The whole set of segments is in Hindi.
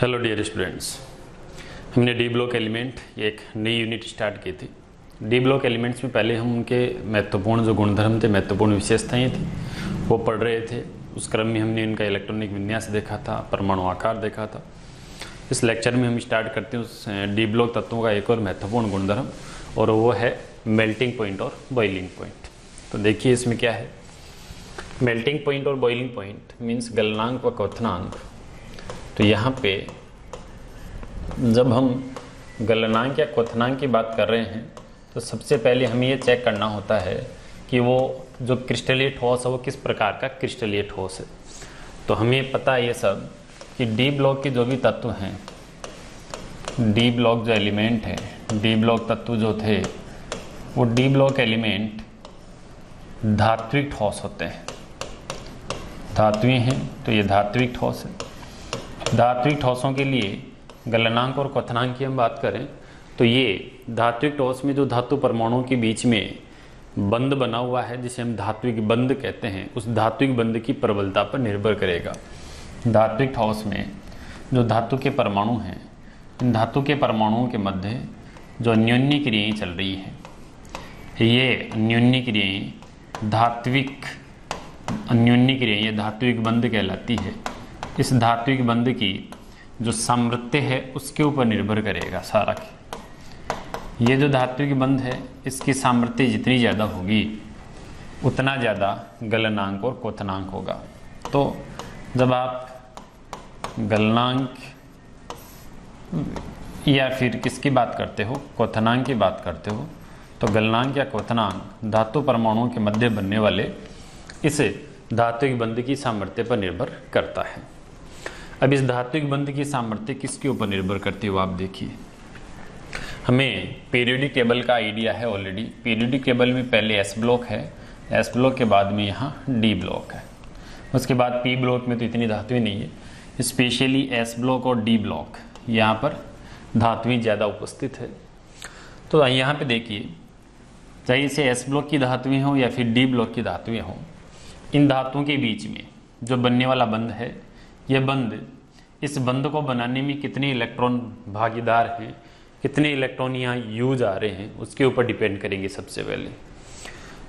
हेलो डियर स्टूडेंट्स, हमने डी ब्लॉक एलिमेंट एक नई यूनिट स्टार्ट की थी। डी ब्लॉक एलिमेंट्स में पहले हम उनके महत्वपूर्ण जो गुणधर्म थे, महत्वपूर्ण विशेषताएं थी, वो पढ़ रहे थे। उस क्रम में हमने इनका इलेक्ट्रॉनिक विन्यास देखा था, परमाणु आकार देखा था। इस लेक्चर में हम स्टार्ट करते हैं उस डी ब्लॉक तत्वों का एक और महत्वपूर्ण गुणधर्म, और वो है मेल्टिंग पॉइंट और बॉइलिंग पॉइंट। तो देखिए इसमें क्या है। मेल्टिंग पॉइंट और बॉइलिंग पॉइंट मीन्स गलनांक व क्वथनांक। तो यहाँ पे जब हम गलनांक या क्वथनांक की बात कर रहे हैं तो सबसे पहले हमें ये चेक करना होता है कि वो जो क्रिस्टलीय ठोस है वो किस प्रकार का क्रिस्टलीय ठोस है। तो हमें पता है ये सब कि डी ब्लॉक के जो भी तत्व हैं, डी ब्लॉक जो एलिमेंट है, डी ब्लॉक तत्व जो थे वो डी ब्लॉक एलिमेंट धात्विक ठोस होते हैं। धात्विक हैं तो ये धात्विक ठोस है। धात्विक ठोसों के लिए गलनांक और क्वथनांक की हम बात करें तो ये धात्विक ठोस में जो धातु परमाणुओं के बीच में बंध बना हुआ है, जिसे हम धात्विक बंध कहते हैं, उस धात्विक बंध की प्रबलता पर निर्भर करेगा। धात्विक ठोस में जो धातु के परमाणु हैं, इन धातु के परमाणुओं के मध्य जो अन्योन्य क्रियाएं चल रही हैं, ये अन्योन्य क्रियाएं धात्विक अन्योन्य क्रियाएं ये धात्विक बंध कहलाती है। इस धात्विक बंध की जो सामर्थ्य है उसके ऊपर निर्भर करेगा सारा। ये जो धात्विक बंध है इसकी सामर्थ्य जितनी ज़्यादा होगी उतना ज़्यादा गलनांक और क्वथनांक होगा। तो जब आप गलनांक या फिर किसकी बात करते हो, क्वथनांक की बात करते हो, तो गलनांक या क्वथनांक धातु परमाणुओं के मध्य बनने वाले इस धात्विक बंध की सामर्थ्य पर निर्भर करता है। अब इस धात्विक बंध की सामर्थ्य किसके ऊपर निर्भर करती है वो आप देखिए। हमें पीरियोडिक टेबल का आइडिया है ऑलरेडी। पीरियोडिक टेबल में पहले एस ब्लॉक है, एस ब्लॉक के बाद में यहाँ डी ब्लॉक है, उसके बाद पी ब्लॉक में तो इतनी धातुएं नहीं है। स्पेशली एस ब्लॉक और डी ब्लॉक यहाँ पर धातुएं ज़्यादा उपस्थित है। तो यहाँ पे देखिए, चाहे इसे एस ब्लॉक की धातुएं हों या फिर डी ब्लॉक की धातुएं हों, इन धातुओं के बीच में जो बनने वाला बंध है, यह बंध, इस बंध को बनाने में कितने इलेक्ट्रॉन भागीदार हैं, कितने इलेक्ट्रॉन यहाँ यूज आ रहे हैं, उसके ऊपर डिपेंड करेंगे। सबसे पहले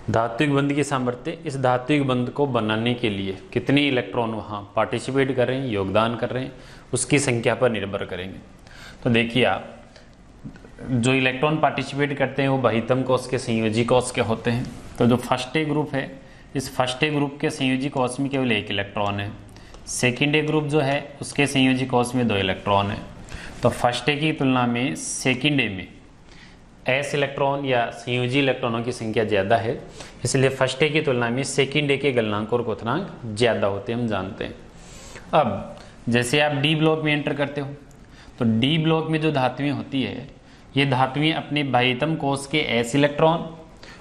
धात्विक बंध की सामर्थ्य, इस धात्विक बंध को बनाने के लिए कितने इलेक्ट्रॉन वहाँ पार्टिसिपेट कर रहे हैं, योगदान कर रहे हैं, उसकी संख्या पर निर्भर करेंगे। तो देखिए आप, जो इलेक्ट्रॉन पार्टिसिपेट करते हैं वो बाह्यतम कोश के संयोजी कोश के होते हैं। तो जो फर्स्ट ए ग्रुप है, इस फर्स्ट ए ग्रुप के संयोजी कोश में केवल एक इलेक्ट्रॉन है। सेकेंड ए ग्रुप जो है उसके संयोजी कोश में 2 इलेक्ट्रॉन है। तो फर्स्ट ए की तुलना में सेकेंड ए में एस इलेक्ट्रॉन या संयोजी इलेक्ट्रॉनों की संख्या ज़्यादा है, इसलिए फर्स्ट ए की तुलना में सेकेंड ए के गलनांक और क्वथनांक ज़्यादा होते हैं, हम जानते हैं। अब जैसे आप डी ब्लॉक में एंटर करते हो तो डी ब्लॉक में जो धातुएं होती है, ये धातुएं अपने बाह्यतम कोश के एस इलेक्ट्रॉन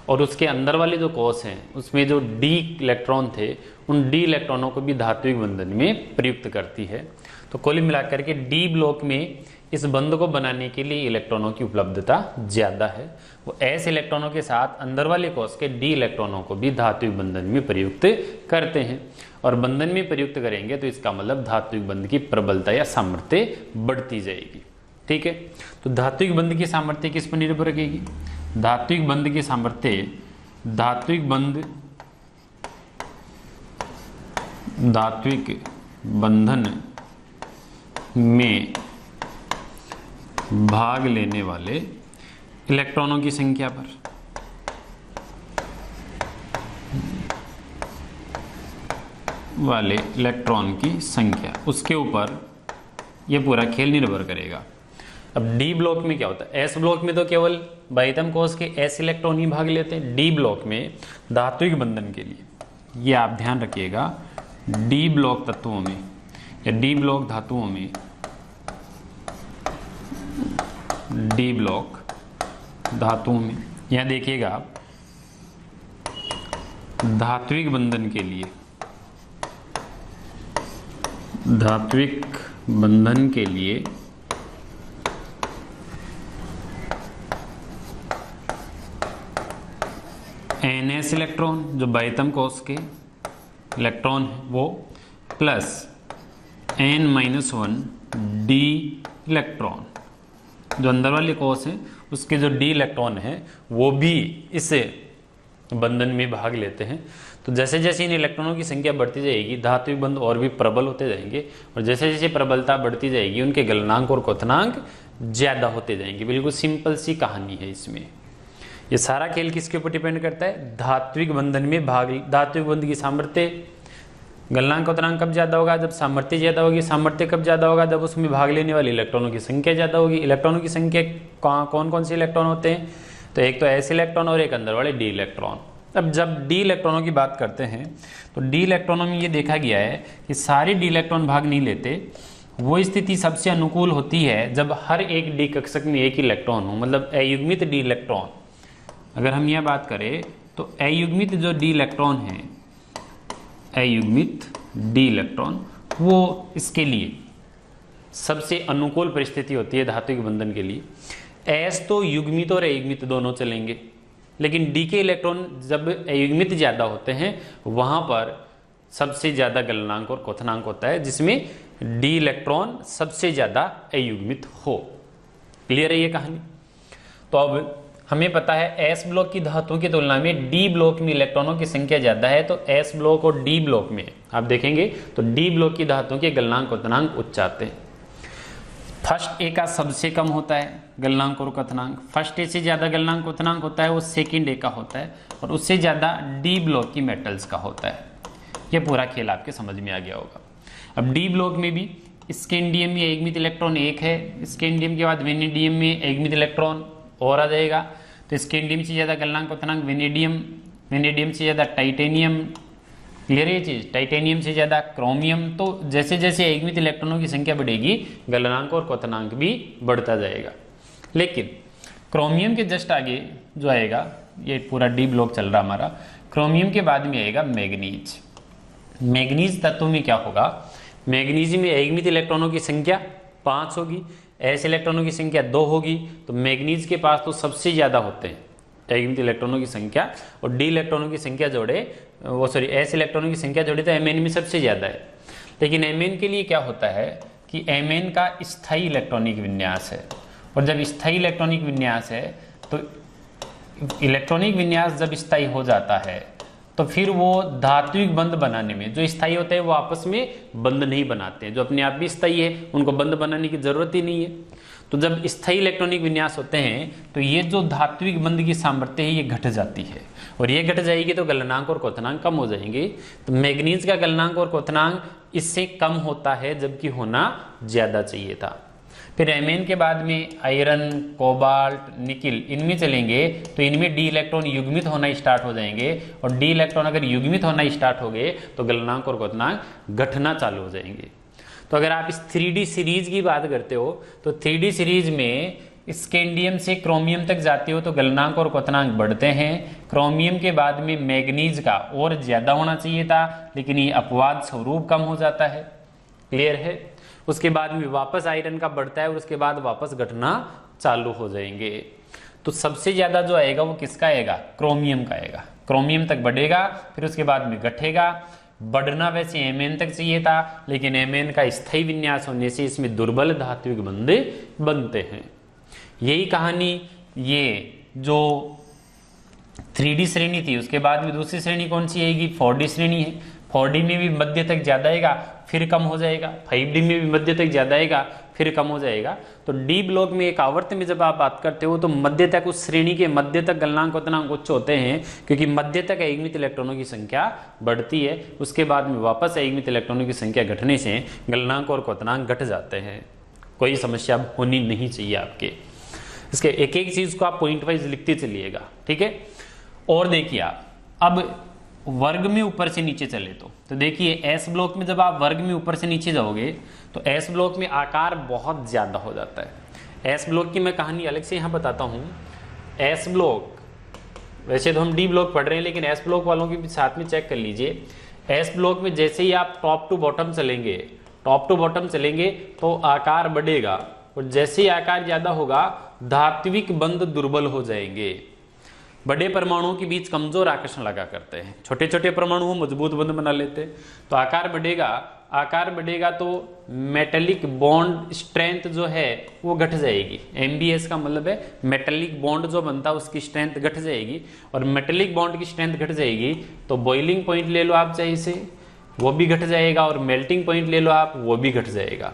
और उसके अंदर वाले जो कोश हैं उसमें जो डी इलेक्ट्रॉन थे, उन डी इलेक्ट्रॉनों को भी धात्विक बंधन में प्रयुक्त करती है। तो कुल मिलाकर के डी ब्लॉक में इस बंध को बनाने के लिए इलेक्ट्रॉनों की उपलब्धता ज़्यादा है। वो एस इलेक्ट्रॉनों के साथ अंदर वाले कोश के डी इलेक्ट्रॉनों को भी धात्विक बंधन में प्रयुक्त करते हैं, और बंधन में प्रयुक्त करेंगे तो इसका मतलब धात्विक बंध की प्रबलता या सामर्थ्य बढ़ती जाएगी। ठीक है, तो धात्विक बंध की सामर्थ्य किस पर निर्भर रखेगी? धात्विक बंध की सामर्थ्य धात्विक बंधन में भाग लेने वाले इलेक्ट्रॉनों की संख्या पर, वाले इलेक्ट्रॉन की संख्या, उसके ऊपर यह पूरा खेल निर्भर करेगा। अब डी ब्लॉक में क्या होता है? एस ब्लॉक में तो केवल बाह्यतम कोश के एस इलेक्ट्रॉन ही भाग लेते हैं। डी ब्लॉक में धात्विक बंधन के लिए, ये आप ध्यान रखिएगा, डी ब्लॉक तत्वों में या डी ब्लॉक धातुओं में, डी ब्लॉक धातुओं में, यहाँ देखिएगा आप, धात्विक बंधन के लिए, धात्विक बंधन के लिए एनएस इलेक्ट्रॉन जो बाह्यतम कोश के इलेक्ट्रॉन है वो, प्लस n-1 डी इलेक्ट्रॉन, जो अंदर वाले कोष है उसके जो डी इलेक्ट्रॉन है वो भी इस बंधन में भाग लेते हैं। तो जैसे जैसे इन इलेक्ट्रॉनों की संख्या बढ़ती जाएगी धात्विक बंध और भी प्रबल होते जाएंगे, और जैसे जैसे प्रबलता बढ़ती जाएगी उनके गलनांक और क्वथनांक ज्यादा होते जाएंगे। बिल्कुल सिंपल सी कहानी है इसमें। ये सारा खेल किसके ऊपर डिपेंड करता है? धात्विक बंधन में भाग, धात्विक बंध की सामर्थ्य, गलनांक क्वथनांक कब ज्यादा होगा? जब सामर्थ्य ज्यादा होगी। सामर्थ्य कब ज्यादा होगा? जब उसमें भाग लेने वाले इलेक्ट्रॉनों की संख्या ज्यादा होगी। इलेक्ट्रॉनों की संख्या कौन कौन से इलेक्ट्रॉन होते हैं? तो एक तो एस इलेक्ट्रॉन और एक अंदर वाले डी इलेक्ट्रॉन। अब जब डी इलेक्ट्रॉनों की बात करते हैं तो डी इलेक्ट्रॉनों में ये देखा गया है कि सारे डी इलेक्ट्रॉन भाग नहीं लेते। वो स्थिति सबसे अनुकूल होती है जब हर एक डी कक्षक में एक इलेक्ट्रॉन हो, मतलब अयुग्मित डी इलेक्ट्रॉन। अगर हम यह बात करें तो अयुग्मित जो डी इलेक्ट्रॉन है, अयुग्मित डी इलेक्ट्रॉन, वो इसके लिए सबसे अनुकूल परिस्थिति होती है धात्विक बंधन के लिए। एस तो युग्मित और अयुग्मित दोनों चलेंगे, लेकिन डी के इलेक्ट्रॉन जब अयुग्मित ज्यादा होते हैं वहां पर सबसे ज्यादा गलनांक और क्वथनांक होता है, जिसमें डी इलेक्ट्रॉन सबसे ज्यादा अयुग्मित हो। क्लियर है ये कहानी? तो अब हमें पता है एस ब्लॉक की धातुओं की तुलना में डी ब्लॉक में इलेक्ट्रॉनों की संख्या ज्यादा है। तो एस ब्लॉक और डी ब्लॉक में आप देखेंगे तो डी ब्लॉक की धातुओं के गलनांक क्वथनांक उच्च आते हैं। फर्स्ट ए का सबसे कम होता है गलनांक और क्वथनांक। फर्स्ट ए से ज्यादा गलनांक क्वथनांक होता है वो सेकंड ए का होता है, और उससे ज्यादा डी ब्लॉक की मेटल्स का होता है। ये पूरा खेल आपके समझ में आ गया होगा। अब डी ब्लॉक में भी स्कैंडियम में अयुग्मित इलेक्ट्रॉन एक है, स्कैंडियम के बाद वेनेडियम में अयुग्मित इलेक्ट्रॉन और आ जाएगा। तो स्कैंडियम से ज्यादा गलनांक क्वथनांक वेनेडियम, वेनेडियम से ज्यादा टाइटेनियम। क्लियर है ये चीज? टाइटेनियम से ज्यादा क्रोमियम। तो जैसे जैसे अयुग्मित इलेक्ट्रॉनों की संख्या बढ़ेगी गलनांक और क्वथनांक भी बढ़ता जाएगा। लेकिन क्रोमियम के जस्ट आगे जो आएगा, ये पूरा डी ब्लॉक चल रहा हमारा, क्रोमियम के बाद में आएगा मैग्नीज। मैग्नीज तत्व में क्या होगा? मैग्नीज में अयुग्मित इलेक्ट्रॉनों की संख्या 5 होगी, एस इलेक्ट्रॉनों की संख्या 2 होगी। तो मैग्नीज के पास तो सबसे ज्यादा होते हैं अयुग्मित इलेक्ट्रॉनों की संख्या, और डी इलेक्ट्रॉनों की संख्या जोड़े, वो सॉरी एस इलेक्ट्रॉनों की संख्या जोड़े तो एमएन में सबसे ज्यादा है। लेकिन एमएन के लिए क्या होता है कि एमएन का स्थायी इलेक्ट्रॉनिक विन्यास है, और जब स्थायी इलेक्ट्रॉनिक विन्यास है तो इलेक्ट्रॉनिक विन्यास जब स्थायी हो जाता है तो फिर वो धात्विक बंध बनाने में, जो स्थायी होते हैं वो आपस में बंध नहीं बनाते हैं, जो अपने आप भी स्थायी है उनको बंध बनाने की जरूरत ही नहीं है। तो जब स्थायी इलेक्ट्रॉनिक विन्यास होते हैं तो ये जो धात्विक बंध की सामर्थ्य है ये घट जाती है, और ये घट जाएगी तो गलनांक और क्वथनांक कम हो जाएंगे। तो मैग्नीज का गलनांक और क्वथनांक इससे कम होता है, जबकि होना ज्यादा चाहिए था। फिर एमएन के बाद में आयरन, कोबाल्ट, निकिल, इनमें चलेंगे तो इनमें डी इलेक्ट्रॉन युग्मित होना स्टार्ट हो जाएंगे, और डी इलेक्ट्रॉन अगर युग्मित होना स्टार्ट हो गए तो गलनांक और क्वथनांक घटना चालू हो जाएंगे। तो अगर आप इस 3D सीरीज की बात करते हो तो 3D सीरीज में स्कैंडियम से क्रोमियम तक जाते हो तो गलनांक और क्वथनांक बढ़ते हैं। क्रोमियम के बाद में मैग्नीज का और ज्यादा होना चाहिए था, लेकिन ये अपवाद स्वरूप कम हो जाता है। क्लियर है? उसके बाद में वापस आयरन का बढ़ता है, और उसके बाद वापस घटना चालू हो जाएंगे। तो सबसे ज्यादा जो आएगा वो किसका आएगा? क्रोमियम का आएगा। क्रोमियम तक बढ़ेगा, फिर उसके बाद में घटेगा। बढ़ना वैसे एमएन तक चाहिए था, लेकिन एमएन का स्थायी विन्यास होने से इसमें दुर्बल धात्विक बंध बनते हैं। यही कहानी ये जो 3D श्रेणी थी, उसके बाद में दूसरी श्रेणी कौन सी आएगी? 4D श्रेणी है। 4D में भी मध्य तक ज्यादा आएगा, फिर कम हो जाएगा। 5D में भी मध्य तक ज्यादा आएगा, फिर कम हो जाएगा। तो डी ब्लॉक में एक आवर्त में जब आप बात करते हो तो मध्य तक, उस श्रेणी के मध्य तक गलनांक क्वथनांक उच्च होते हैं, क्योंकि मध्य तक अयुग्मित इलेक्ट्रॉनों की संख्या बढ़ती है। उसके बाद में वापस अयुग्मित इलेक्ट्रॉनों की संख्या घटने से गलनांक और क्वथनांक घट जाते हैं। कोई समस्या होनी नहीं चाहिए आपके। इसके एक एक चीज को आप पॉइंट वाइज लिखते चलिएगा, ठीक है? और देखिए आप अब वर्ग में ऊपर से नीचे चले तो देखिए एस ब्लॉक में जब आप वर्ग में ऊपर से नीचे जाओगे तो एस ब्लॉक में आकार बहुत ज्यादा हो जाता है। एस ब्लॉक की मैं कहानी अलग से यहां बताता हूं। एस ब्लॉक, वैसे तो हम डी ब्लॉक पढ़ रहे हैं, लेकिन एस ब्लॉक वालों की भी साथ में चेक कर लीजिए। एस ब्लॉक में जैसे ही आप टॉप टू बॉटम चलेंगे तो आकार बढ़ेगा, और जैसे ही आकार ज्यादा होगा धात्विक बंध दुर्बल हो जाएंगे। बड़े परमाणुओं के बीच कमजोर आकर्षण लगा करते हैं, छोटे छोटे परमाणु मजबूत बंध बना लेते हैं। तो आकार बढ़ेगा तो मेटेलिक बॉन्ड स्ट्रेंथ जो है वो घट जाएगी। MbS का मतलब है मेटेलिक बॉन्ड जो बनता है उसकी स्ट्रेंथ घट जाएगी, और मेटेलिक बॉन्ड की स्ट्रेंथ घट जाएगी तो बॉइलिंग पॉइंट ले लो आप चाहे इसे, वो भी घट जाएगा, और मेल्टिंग पॉइंट ले लो आप, वो भी घट जाएगा।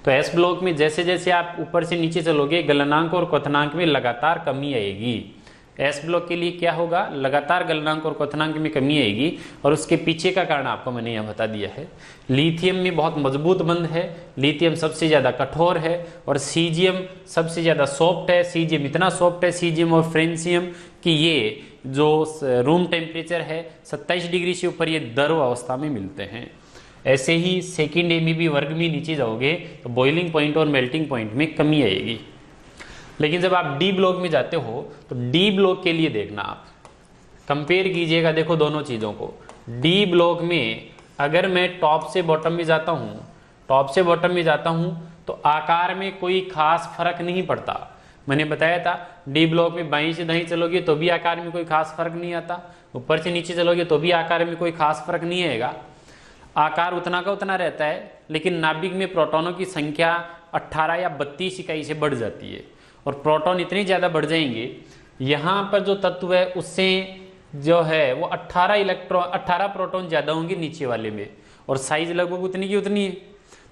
तो एस ब्लॉक में जैसे जैसे आप ऊपर से नीचे चलोगे गलनांक और क्वथनांक में लगातार कमी आएगी। एस ब्लॉक के लिए क्या होगा, लगातार गलनांक और क्वथनांक में कमी आएगी, और उसके पीछे का कारण आपको मैंने यहाँ बता दिया है। लिथियम में बहुत मजबूत बंध है, लिथियम सबसे ज़्यादा कठोर है, और सीजियम सबसे ज़्यादा सॉफ्ट है। सीजियम इतना सॉफ्ट है, सीजियम और फ्रेंसियम, कि ये जो रूम टेम्परेचर है 27 डिग्री से ऊपर ये द्रव अवस्था में मिलते हैं। ऐसे ही सेकेंड MEB वर्ग में नीचे जाओगे तो बॉइलिंग पॉइंट और मेल्टिंग पॉइंट में कमी आएगी। लेकिन जब आप डी ब्लॉक में जाते हो तो डी ब्लॉक के लिए देखना, आप कंपेयर कीजिएगा, देखो दोनों चीज़ों को। डी ब्लॉक में अगर मैं टॉप से बॉटम में जाता हूँ तो आकार में कोई खास फर्क नहीं पड़ता। मैंने बताया था डी ब्लॉक में बाईं से दाईं चलोगे तो भी आकार में कोई खास फर्क नहीं आता, ऊपर से नीचे चलोगे तो भी आकार में कोई खास फर्क नहीं आएगा। आकार उतना का उतना रहता है, लेकिन नाभिक में प्रोटॉनों की संख्या 18 या 32 इकाई से बढ़ जाती है, और प्रोटॉन इतने ज़्यादा बढ़ जाएंगे, यहाँ पर जो तत्व है उससे जो है वो 18 प्रोटॉन ज़्यादा होंगे नीचे वाले में, और साइज लगभग उतनी की उतनी है।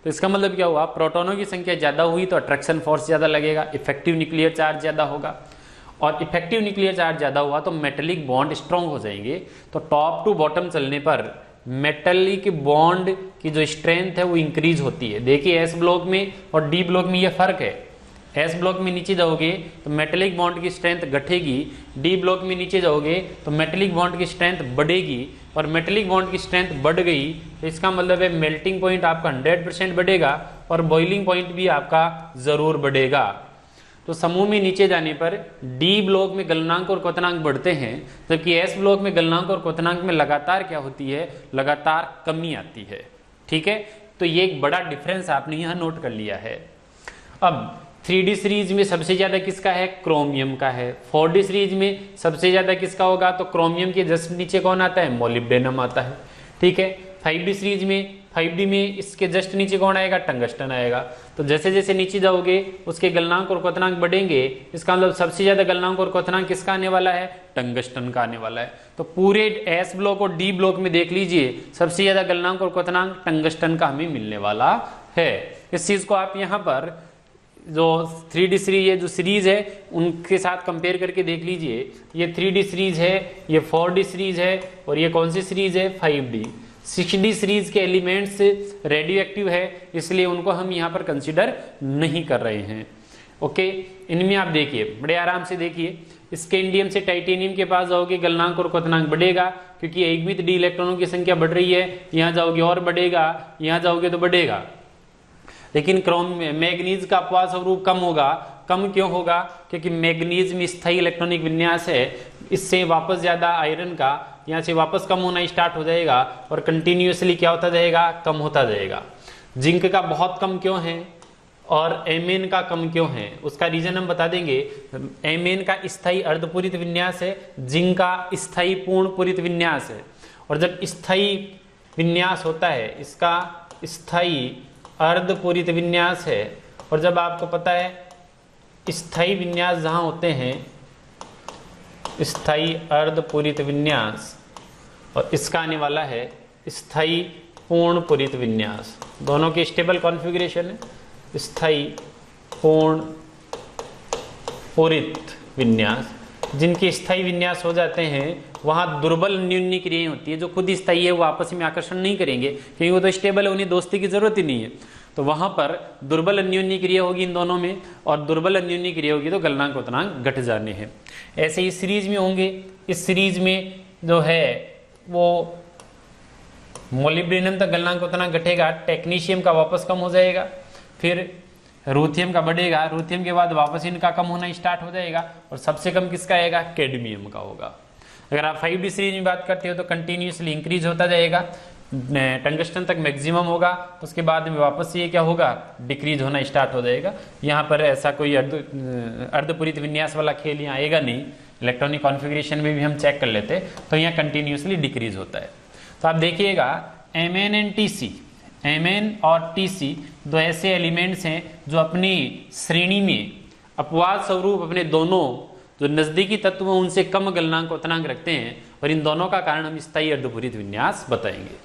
तो इसका मतलब क्या हुआ, प्रोटॉनों की संख्या ज़्यादा हुई तो अट्रैक्शन फोर्स ज़्यादा लगेगा, इफेक्टिव न्यूक्लियर चार्ज ज़्यादा होगा, और इफेक्टिव न्यूक्लियर चार्ज ज़्यादा हुआ तो मेटेलिक बॉन्ड स्ट्रॉन्ग हो जाएंगे। तो टॉप टू बॉटम चलने पर मेटेलिक बॉन्ड की जो स्ट्रेंथ है वो इंक्रीज होती है। देखिए एस ब्लॉक में और डी ब्लॉक में ये फर्क है। एस ब्लॉक में नीचे जाओगे तो मेटेलिक बॉन्ड की स्ट्रेंथ घटेगी, डी ब्लॉक में नीचे जाओगे तो मेटेलिक बॉन्ड की स्ट्रेंथ बढ़ेगी, और मेटेलिक बॉन्ड की स्ट्रेंथ बढ़ गई तो इसका मतलब है मेल्टिंग पॉइंट आपका 100% बढ़ेगा, और बॉइलिंग पॉइंट भी आपका जरूर बढ़ेगा। तो समूह में नीचे जाने पर डी ब्लॉक में गलनांक और क्वथनांक बढ़ते हैं, जबकि एस ब्लॉक में गलनांक और क्वथनांक में लगातार क्या होती है, लगातार कमी आती है। ठीक है, तो ये एक बड़ा डिफरेंस आपने यहाँ नोट कर लिया है। अब 3D सीरीज में सबसे ज्यादा किसका है, क्रोमियम का है। 4D सीरीज में सबसे ज्यादा किसका होगा, तो क्रोमियम के जस्ट नीचे कौन आता है, मोलिब्डेनम आता है। ठीक है, 5D सीरीज में 5D में इसके जस्ट नीचे कौन आएगा, टंगस्टन आएगा। तो जैसे जैसे नीचे जाओगे उसके गलनांक और क्वथनांक बढ़ेंगे, इसका मतलब सबसे ज्यादा गलनांक और क्वथनांक किसका आने वाला है, टंगस्टन का आने वाला है। तो पूरे एस ब्लॉक और डी ब्लॉक में देख लीजिए सबसे ज्यादा गलनांक और क्वथनांक टंगस्टन का हमें मिलने वाला है। इस चीज को आप यहाँ पर जो 3D सीरीज है, जो सीरीज है उनके साथ कंपेयर करके देख लीजिए। ये 3D सीरीज है, ये 4D सीरीज है, और ये कौन सी सीरीज है, 5D। 6D सीरीज के एलिमेंट्स रेडियो एक्टिव है, इसलिए उनको हम यहाँ पर कंसिडर नहीं कर रहे हैं। ओके, इनमें आप देखिए बड़े आराम से देखिए, स्कैंडियम से टाइटेनियम के पास जाओगे गलनांक और क्वथनांक बढ़ेगा, क्योंकि एकमित डी इलेक्ट्रॉनों की संख्या बढ़ रही है। यहाँ जाओगे और बढ़ेगा, यहाँ जाओगे तो बढ़ेगा। लेकिन मैग्नीज का अपवाद स्वरूप कम होगा। कम क्यों होगा, क्योंकि मैग्नीज में स्थायी इलेक्ट्रॉनिक विन्यास है, इससे वापस ज्यादा आयरन का यहाँ से वापस कम होना स्टार्ट हो जाएगा, और कंटिन्यूसली क्या होता जाएगा, कम होता जाएगा। जिंक का बहुत कम क्यों है और एमएन का कम क्यों है, उसका रीजन हम बता देंगे। एमएन का स्थायी अर्धपूरित विन्यास है, जिंक का स्थायी पूर्ण पूरित विन्यास है। और जब स्थायी विन्यास होता है, इसका स्थायी अर्धपूरित विन्यास है, और जब आपको पता है स्थायी विन्यास जहां होते हैं, स्थायी अर्धपूरित विन्यास, और इसका आने वाला है स्थायी पूर्ण पूरित विन्यास। दोनों के स्टेबल कॉन्फ़िगरेशन है, स्थायी पूर्ण पूरित विन्यास। जिनके स्थायी विन्यास हो जाते हैं वहाँ दुर्बल अन्योन्य क्रियाएं होती है, जो खुद स्थायी है वो आपस में आकर्षण नहीं करेंगे, क्योंकि वो तो स्टेबल है, उन्हें दोस्ती की जरूरत ही नहीं है। तो वहाँ पर दुर्बल अन्योन्य क्रिया होगी इन दोनों में, और दुर्बल अन्योन्य क्रिया होगी तो गलनांक क्वथनांक घट जाने हैं। ऐसे ही सीरीज में होंगे। इस सीरीज में जो है वो मोलिब्डेनम तक गलनांक क्वथनांक घटेगा, टेक्नीशियम का वापस कम हो जाएगा, फिर रूथियम का बढ़ेगा, रूथियम के बाद वापस इनका कम होना स्टार्ट हो जाएगा, और सबसे कम किसका आएगा, कैडमियम का होगा। अगर आप 5D सीरीज में बात करते हो तो कंटिन्यूसली इंक्रीज होता जाएगा, टंगस्टन तक मैक्सिमम होगा, उसके बाद में वापस ये क्या होगा, डिक्रीज होना स्टार्ट हो जाएगा। यहाँ पर ऐसा कोई अर्धपूरित विन्यास वाला खेल यहाँ आएगा नहीं, इलेक्ट्रॉनिक कॉन्फ़िगरेशन में भी हम चेक कर लेते तो यहाँ कंटिन्यूसली डिक्रीज होता है। तो आप देखिएगा Mn एंड Tc, Mn और Tc दो ऐसे एलिमेंट्स हैं जो अपनी श्रेणी में अपवाद स्वरूप अपने दोनों जो नजदीकी तत्व हैं उनसे कम गलनांक क्वथनांक रखते हैं, और इन दोनों का कारण हम स्थायी अर्धपूरित विन्यास बताएंगे।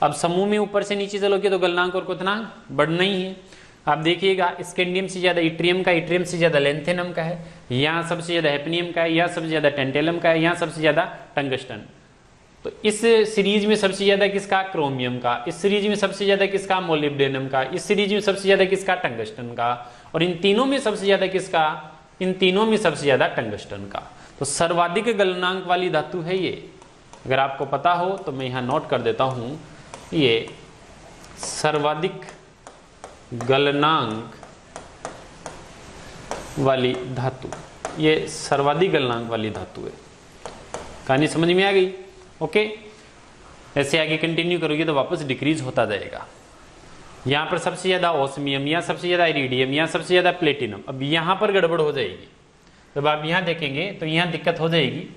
अब समूह में ऊपर से नीचे चलोगे तो गलनांक और क्वथनांक बढ़ना ही है। आप देखिएगा स्कैंडियम से ज्यादा इट्रियम का, इट्रियम से ज्यादा लेंथेनम का है, यहाँ सबसे ज्यादा हैफनियम का है, यहाँ सबसे ज्यादा टेंटेलम का है, यहाँ सबसे ज्यादा टंगस्टन। तो इस सीरीज में सबसे ज्यादा किसका? क्रोमियम का। इस सीरीज में सबसे ज्यादा किसका? मोलिब्डेनम का। इस सीरीज में सबसे ज्यादा किसका? टंगस्टन का। और इन तीनों में सबसे ज्यादा किसका? इन तीनों में सबसे ज्यादा टंगस्टन का। तो सर्वाधिक गलनांक वाली धातु है ये। अगर आपको पता हो तो मैं यहाँ नोट कर देता हूं, ये सर्वाधिक गलनांक वाली धातु, ये सर्वाधिक गलनांक वाली धातु है। कहानी समझ में आ गई? ओके, ऐसे आगे कंटिन्यू करोगे तो वापस डिक्रीज होता जाएगा। यहाँ पर सबसे ज्यादा ओस्मियम, यहाँ सबसे ज्यादा इरिडियम, यहाँ सबसे ज्यादा प्लेटिनम। अब यहाँ पर गड़बड़ हो जाएगी। जब आप यहाँ देखेंगे तो यहाँ दिक्कत हो जाएगी।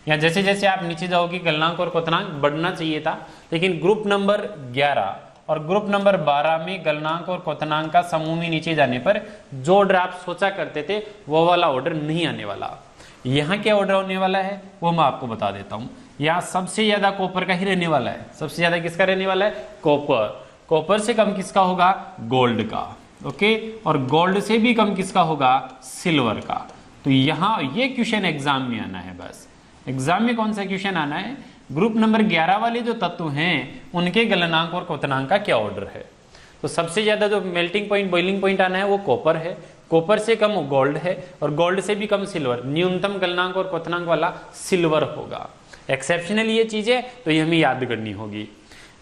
यहाँ जैसे जैसे आप नीचे जाओगे गलनांक और क्वथनांक बढ़ना चाहिए था, लेकिन ग्रुप नंबर 11 और ग्रुप नंबर 12 में गलनांक और क्वथनांक का समूह में नीचे जाने पर जो ऑर्डर आप सोचा करते थे वो वाला ऑर्डर नहीं आने वाला। यहाँ क्या ऑर्डर होने वाला है वो मैं आपको बता देता हूँ। यहाँ सबसे ज्यादा कॉपर का ही रहने वाला है। सबसे ज्यादा किसका रहने वाला है? कॉपर। कॉपर से कम किसका होगा? गोल्ड का। ओके, और गोल्ड से भी कम किसका होगा? सिल्वर का। तो यहाँ ये क्वेश्चन एग्जाम में आना है। बस एग्जाम में कौन सा क्वेश्चन आना है? ग्रुप नंबर 11 वाले जो तत्व हैं उनके गलनांक और क्वथनांक का क्या ऑर्डर है। तो सबसे ज्यादा जो मेल्टिंग पॉइंट, बॉइलिंग पॉइंट आना है वो कॉपर है, कॉपर से कम गोल्ड है, और गोल्ड से भी कम सिल्वर। न्यूनतम गलनांक और क्वथनांक वाला सिल्वर होगा। एक्सेप्शनल ये चीज है तो ये हमें याद करनी होगी।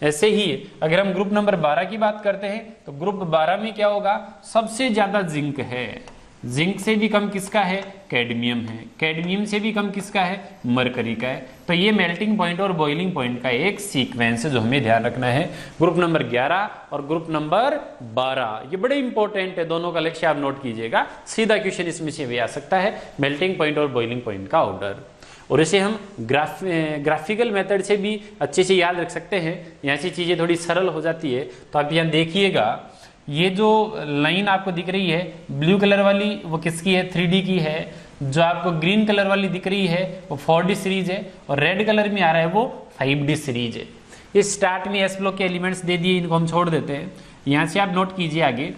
ऐसे ही अगर हम ग्रुप नंबर 12 की बात करते हैं तो ग्रुप 12 में क्या होगा? सबसे ज्यादा जिंक है। जिंक से भी कम किसका है? कैडमियम है। कैडमियम से भी कम किसका है? मरकरी का है। तो ये मेल्टिंग पॉइंट और बॉइलिंग पॉइंट का एक सीक्वेंस है जो हमें ध्यान रखना है। ग्रुप नंबर 11 और ग्रुप नंबर 12 ये बड़े इंपॉर्टेंट है। दोनों का लक्ष्य आप नोट कीजिएगा। सीधा क्वेश्चन इसमें से भी आ सकता है, मेल्टिंग पॉइंट और बॉइलिंग पॉइंट का ऑर्डर। और इसे हम ग्राफिकल मेथड से भी अच्छे से याद रख सकते हैं। यहाँ से चीज़ें थोड़ी सरल हो जाती है। तो आप यहाँ देखिएगा, ये जो लाइन आपको दिख रही है ब्लू कलर वाली वो किसकी है? 3D की है। जो आपको ग्रीन कलर वाली दिख रही है वो 4D सीरीज है, और रेड कलर में आ रहा है वो 5D सीरीज है। इस स्टार्ट में एस ब्लॉक के एलिमेंट्स दे दिए, इनको हम छोड़ देते हैं। यहाँ से आप नोट कीजिए आगे,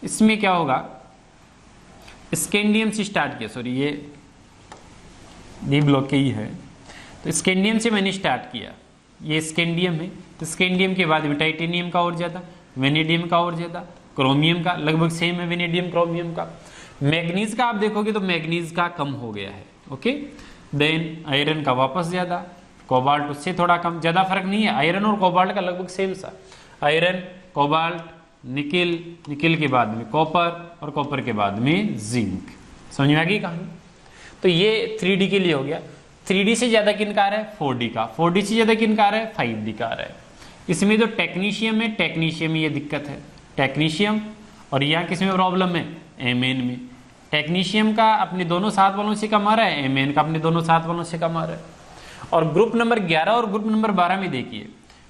इसमें क्या होगा? स्कैंडियम से स्टार्ट किया, सॉरी ये डी ब्लॉक के ही है। तो स्कैंडियम से मैंने स्टार्ट किया, ये स्कैंडियम है। स्कैंडियम के बाद में टाइटेनियम का और ज्यादा, वेनेडियम का और ज्यादा, क्रोमियम का लगभग सेम है, वेनेडियम क्रोमियम का। मैग्नीज का आप देखोगे तो मैग्नीज का कम हो गया है। ओके, देन आयरन का वापस ज्यादा, कोबाल्ट उससे थोड़ा कम, ज्यादा फर्क नहीं है। आयरन और कोबाल्ट का लगभग सेम सा, आयरन, कोबाल्ट, निकिल, निकिल के बाद में कॉपर, और कॉपर के बाद में जिंक। समझ में आ गई कहानी? तो ये 3D के लिए हो गया। 3D से ज्यादा किन का आ रहा है? 4D का। 4D से ज्यादा किन का आ रहा है? 5D का आ रहा है। इसमें जो टेक्नीशियम है, टेक्नीशियम में ये दिक्कत है, टेक्नीशियम। और यहाँ किस में प्रॉब्लम है? Mn में। टेक्नीशियम का अपने दोनों साथ वालों से कम आ रहा है, Mn का अपने दोनों साथ वालों से कम आ रहा है। और ग्रुप नंबर 11 और ग्रुप नंबर 12 में देखिए,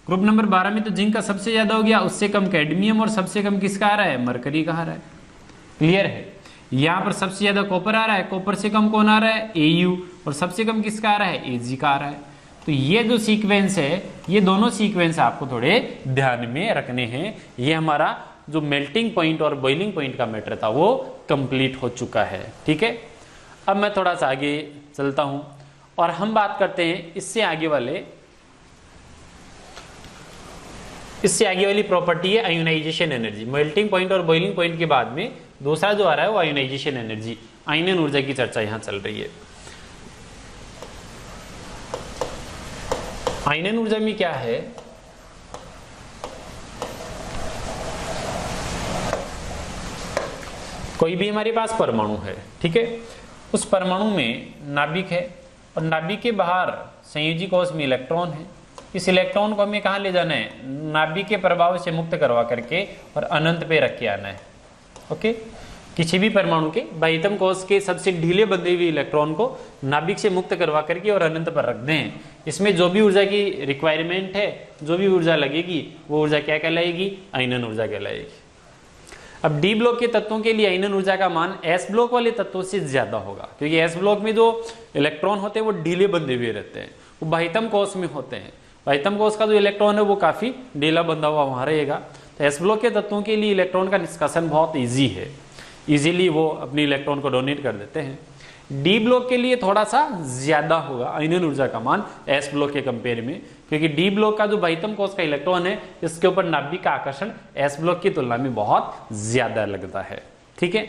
ग्रुप नंबर 12 में तो जिंक का सबसे ज्यादा हो गया, उससे कम कैडमियम, और सबसे कम किसका आ रहा है? मरकरी का आ रहा है। क्लियर है? यहाँ पर सबसे ज्यादा कॉपर आ रहा है, कॉपर से कम कौन आ रहा है? Au, और सबसे कम किसका आ रहा है? Ag का आ रहा है। तो ये जो सीक्वेंस है, ये दोनों सीक्वेंस आपको थोड़े ध्यान में रखने हैं। ये हमारा जो मेल्टिंग पॉइंट और बॉइलिंग पॉइंट का मैटर था वो कंप्लीट हो चुका है। ठीक है, अब मैं थोड़ा सा आगे चलता हूं और हम बात करते हैं इससे आगे वाली प्रॉपर्टी है आयोनाइजेशन एनर्जी। मेल्टिंग पॉइंट और बॉइलिंग पॉइंट के बाद में दूसरा जो आ रहा है वो आयोनाइजेशन एनर्जी, आयनन ऊर्जा की चर्चा यहां चल रही है। आयनन ऊर्जा में क्या है? कोई भी हमारे पास परमाणु है, ठीक है, उस परमाणु में नाभिक है और नाभिक के बाहर संयोजी कोश में इलेक्ट्रॉन है। इस इलेक्ट्रॉन को हमें कहाँ ले जाना है? नाभिक के प्रभाव से मुक्त करवा करके और अनंत पे रख के आना है। ओके, किसी भी परमाणु के बाह्यतम कोश के सबसे ढीले बंधे हुए इलेक्ट्रॉन को नाभिक से मुक्त करवा करके और अनंत पर रख दें, इसमें जो भी ऊर्जा की रिक्वायरमेंट है, जो भी ऊर्जा लगेगी, वो ऊर्जा क्या कहलाएगी? आयनन ऊर्जा कहलाएगी। अब डी ब्लॉक के तत्वों के लिए आयनन ऊर्जा का मान एस ब्लॉक वाले तत्वों से ज्यादा होगा, क्योंकि एस ब्लॉक में जो इलेक्ट्रॉन होते हैं वो ढीले बंधे हुए रहते हैं, वो बाह्यतम कोश में होते हैं। बाह्यतम कोश का जो इलेक्ट्रॉन है वो काफी ढीला बंधा हुआ वहां रहेगा। तो एस ब्लॉक के तत्वों के लिए इलेक्ट्रॉन का निष्कासन बहुत ईजी है, इजीली वो अपने इलेक्ट्रॉन को डोनेट कर देते हैं। डी ब्लॉक के लिए थोड़ा सा ज्यादा होगा आयनन ऊर्जा का मान एस ब्लॉक के कंपेयर में, क्योंकि डी ब्लॉक का जो बाह्यतम कोश का इलेक्ट्रॉन है इसके ऊपर नाभिक का आकर्षण एस ब्लॉक की तुलना में बहुत ज्यादा लगता है। ठीक है,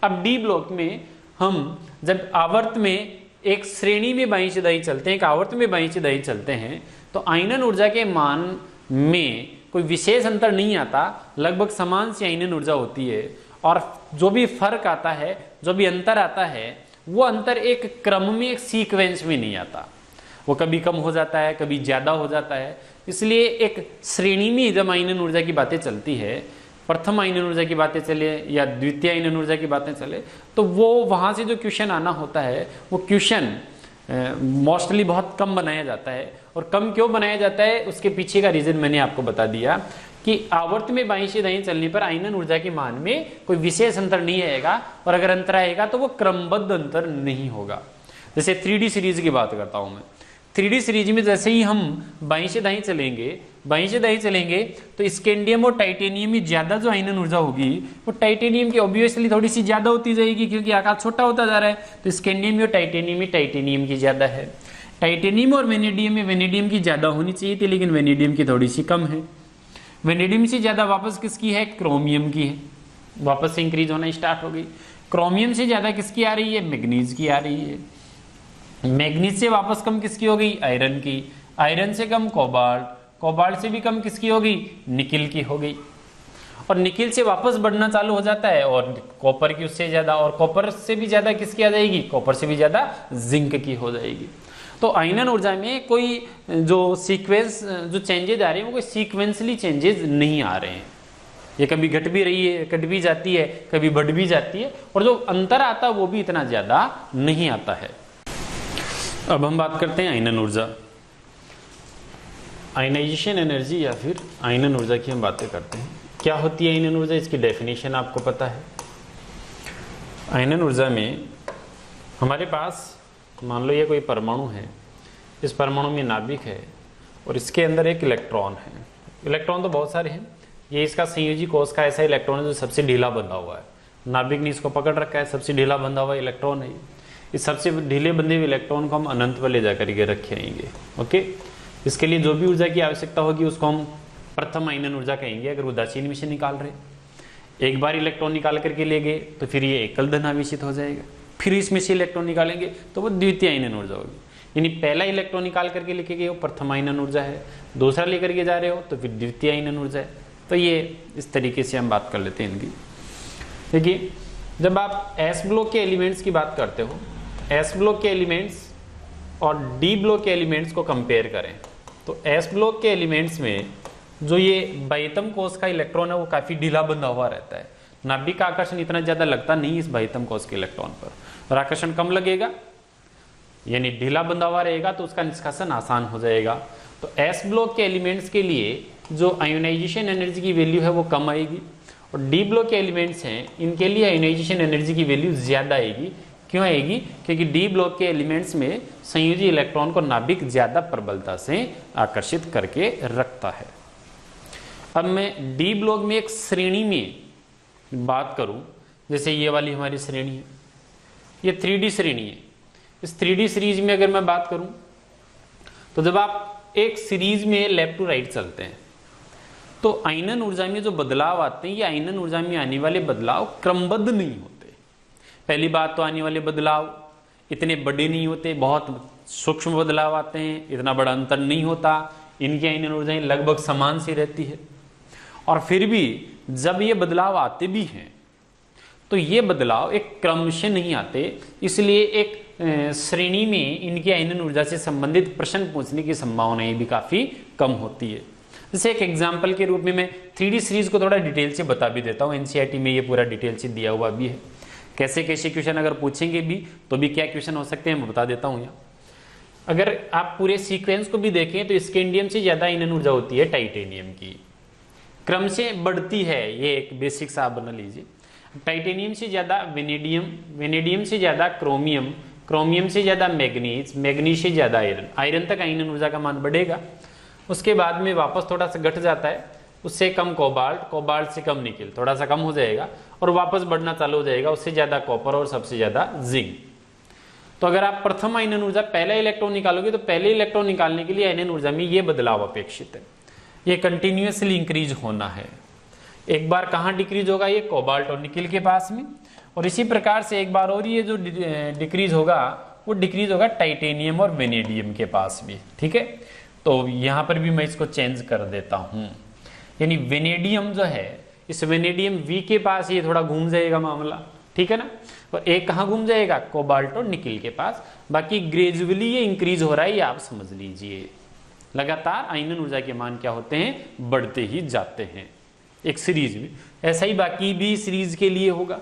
अब डी ब्लॉक में हम जब आवर्त में एक श्रेणी में बाईं से दाईं चलते हैं, एक आवर्त में बाईं से दाईं चलते हैं, तो आयनन ऊर्जा के मान में कोई विशेष अंतर नहीं आता, लगभग समान सी आयनन ऊर्जा होती है। और जो भी फर्क आता है, जो भी अंतर आता है, वो अंतर एक क्रम में, एक सीक्वेंस में नहीं आता, वो कभी कम हो जाता है, कभी ज्यादा हो जाता है। इसलिए एक श्रेणी में जब आयनन ऊर्जा की बातें चलती है, प्रथम आयनन ऊर्जा की बातें चले या द्वितीय आयनन ऊर्जा की बातें चले, तो वो वहां से जो क्वेश्चन आना होता है वो क्वेश्चन मोस्टली बहुत कम बनाया जाता है। और कम क्यों बनाया जाता है उसके पीछे का रीजन मैंने आपको बता दिया कि आवर्त में बाईं से दाईं चलने पर आयनन ऊर्जा के मान में कोई विशेष अंतर नहीं आएगा, और अगर अंतर आएगा तो वो क्रमबद्ध अंतर नहीं होगा। जैसे 3D सीरीज की बात करता हूं मैं, 3D सीरीज में जैसे ही हम बाईं से दाईं चलेंगे तो स्कैंडियम और टाइटेनियम में ज्यादा जो आयनन ऊर्जा होगी वो टाइटेनियम की ऑब्वियसली थोड़ी सी ज्यादा होती जाएगी, क्योंकि आकार छोटा होता जा रहा है। तो स्कैंडियम और टाइटेनियम में टाइटेनियम की ज्यादा है, टाइटेनियम और वेनेडियम में वेनेडियम की ज्यादा होनी चाहिए थी, लेकिन वेनेडियम की थोड़ी सी कम है। वेनेडियम से ज्यादा वापस किसकी है? क्रोमियम की है, वापस से इंक्रीज होना स्टार्ट हो गई। क्रोमियम से ज्यादा किसकी आ रही है? मैग्नीज की आ रही है। मैग्नीज से वापस कम किसकी हो गई? आयरन की। आयरन से कम कोबाल्ट, कोबाल्ट से भी कम किसकी हो गई? निकिल की हो गई। और निकिल से वापस बढ़ना चालू हो जाता है और कॉपर की उससे ज्यादा, और कॉपर से भी ज्यादा किसकी आ जाएगी? कॉपर से भी ज्यादा जिंक की हो जाएगी। तो आयनन ऊर्जा में कोई जो सीक्वेंस, जो चेंजेज आ रहे हैं वो कोई सीक्वेंसली चेंजेस नहीं आ रहे हैं। ये कभी घट भी रही है, घट भी जाती है, कभी बढ़ भी जाती है, और जो अंतर आता है वो भी इतना ज्यादा नहीं आता है। अब हम बात करते हैं आयनन ऊर्जा, आयनाइजेशन एनर्जी या फिर आयनन ऊर्जा की हम बातें करते हैं। क्या होती है आयनन ऊर्जा? इसकी डेफिनेशन आपको पता है। आयनन ऊर्जा में हमारे पास मान लो ये कोई परमाणु है, इस परमाणु में नाभिक है और इसके अंदर एक इलेक्ट्रॉन है। इलेक्ट्रॉन तो बहुत सारे हैं, ये इसका संयोजी कोश का ऐसा इलेक्ट्रॉन है जो सबसे ढीला बंधा हुआ है। नाभिक ने इसको पकड़ रखा है, सबसे ढीला बंधा हुआ इलेक्ट्रॉन है। इस सबसे ढीले बंधे हुए इलेक्ट्रॉन को हम अनंत पर ले जाकर के रखे आएंगे। ओके, इसके लिए जो भी ऊर्जा की आवश्यकता होगी उसको हम प्रथम आयनन ऊर्जा कहेंगे। अगर उदासीन में से निकाल रहे, एक बार इलेक्ट्रॉन निकाल करके ले गए तो फिर ये एकल धन आवेशित हो जाएगा, फिर इसमें से इलेक्ट्रॉन निकालेंगे तो वो द्वितीय आयनन ऊर्जा होगी। यानी पहला इलेक्ट्रॉन निकाल करके लेके गए हो प्रथम आयनन ऊर्जा है, दूसरा लेकर के जा रहे हो तो फिर द्वितीय आयनन ऊर्जा है। तो ये इस तरीके से हम बात कर लेते हैं इनकी। देखिए, जब आप एस ब्लॉक के एलिमेंट्स की बात करते हो, एस ब्लॉक के एलिमेंट्स और डी ब्लॉक के एलिमेंट्स को कंपेयर करें तो एस ब्लॉक के एलिमेंट्स में जो ये बाह्यतम कोश का इलेक्ट्रॉन है वो काफी ढीला बंधा हुआ रहता है। नाभिक का आकर्षण इतना ज्यादा लगता नहीं इस बाह्यतम कोश के इलेक्ट्रॉन पर, और आकर्षण कम लगेगा, यानी ढीला बंधा हुआ रहेगा तो उसका निष्कासन आसान हो जाएगा। तो एस ब्लॉक के एलिमेंट्स के लिए जो आयोनाइजेशन एनर्जी की वैल्यू है वो कम आएगी, और डी ब्लॉक के एलिमेंट्स हैं इनके लिए आयोनाइजेशन एनर्जी की वैल्यू ज्यादा आएगी। क्यों आएगी? क्योंकि डी ब्लॉक के एलिमेंट्स में संयोजी इलेक्ट्रॉन को नाभिक ज्यादा प्रबलता से आकर्षित करके रखता है। अब मैं डी ब्लॉक में एक श्रेणी में बात करूं, जैसे ये वाली हमारी श्रेणी है, ये 3D श्रेणी है। इस 3D सीरीज में अगर मैं बात करूं तो जब आप एक सीरीज में लेफ्ट टू राइट चलते हैं तो आयनन ऊर्जा में जो बदलाव आते हैं, ये आयनन ऊर्जा में आने वाले बदलाव क्रमबद्ध नहीं होते। पहली बात तो आने वाले बदलाव इतने बड़े नहीं होते, बहुत सूक्ष्म बदलाव आते हैं, इतना बड़ा अंतर नहीं होता, इनकी आयनन ऊर्जाएं लगभग समान सी रहती है। और फिर भी जब ये बदलाव आते भी हैं तो ये बदलाव एक क्रम से नहीं आते, इसलिए एक श्रेणी में इनकी आयनन ऊर्जा से संबंधित प्रश्न पूछने की संभावनाएं भी काफी कम होती है। जैसे एक एग्जाम्पल के रूप में मैं 3D सीरीज को थोड़ा डिटेल से बता भी देता हूँ, एनसीईआरटी में ये पूरा डिटेल से दिया हुआ भी है। कैसे कैसे क्वेश्चन अगर पूछेंगे भी तो भी क्या क्वेश्चन हो सकते हैं मैं बता देता हूँ यहाँ। अगर आप पूरे सीक्वेंस को भी देखें तो स्कैंडियम से ज़्यादा ईंधन ऊर्जा होती है टाइटेनियम की, क्रम से बढ़ती है, ये एक बेसिक सा आप बना लीजिए। टाइटेनियम से ज़्यादा वेनेडियम, वेनेडियम से ज़्यादा क्रोमियम, क्रोमियम से ज़्यादा मैग्नीज, मैग्नीज से ज़्यादा आयरन, आयरन तक ईंधन ऊर्जा का मान बढ़ेगा। उसके बाद में वापस थोड़ा सा घट जाता है, उससे कम कोबाल्ट, कोबाल्ट से कम निकेल, थोड़ा सा कम हो जाएगा और वापस बढ़ना चालू हो जाएगा, उससे ज़्यादा कॉपर और सबसे ज़्यादा जिंक। तो अगर आप प्रथम ईंधन ऊर्जा पहला इलेक्ट्रॉन निकालोगे तो पहले इलेक्ट्रॉन निकालने के लिए ईंधन ऊर्जा में ये बदलाव अपेक्षित है, ये कंटिन्यूसली इंक्रीज होना है। एक बार कहाँ डिक्रीज होगा, ये कोबाल्ट और निकिल के पास में, और इसी प्रकार से एक बार और ये जो डिक्रीज होगा वो डिक्रीज होगा टाइटेनियम और वेनेडियम के पास भी। ठीक है, तो यहाँ पर भी मैं इसको चेंज कर देता हूँ, यानी वेनेडियम जो है, इस वेनेडियम वी के पास ये थोड़ा घूम जाएगा मामला, ठीक है ना, और एक कहाँ घूम जाएगा, कोबाल्ट और निकिल के पास। बाकी ग्रेजुअली ये इंक्रीज हो रहा है, ये आप समझ लीजिए। लगातार ईंधन ऊर्जा के मान क्या होते हैं, बढ़ते ही जाते हैं एक सीरीज में। ऐसा ही बाकी भी सीरीज के लिए होगा,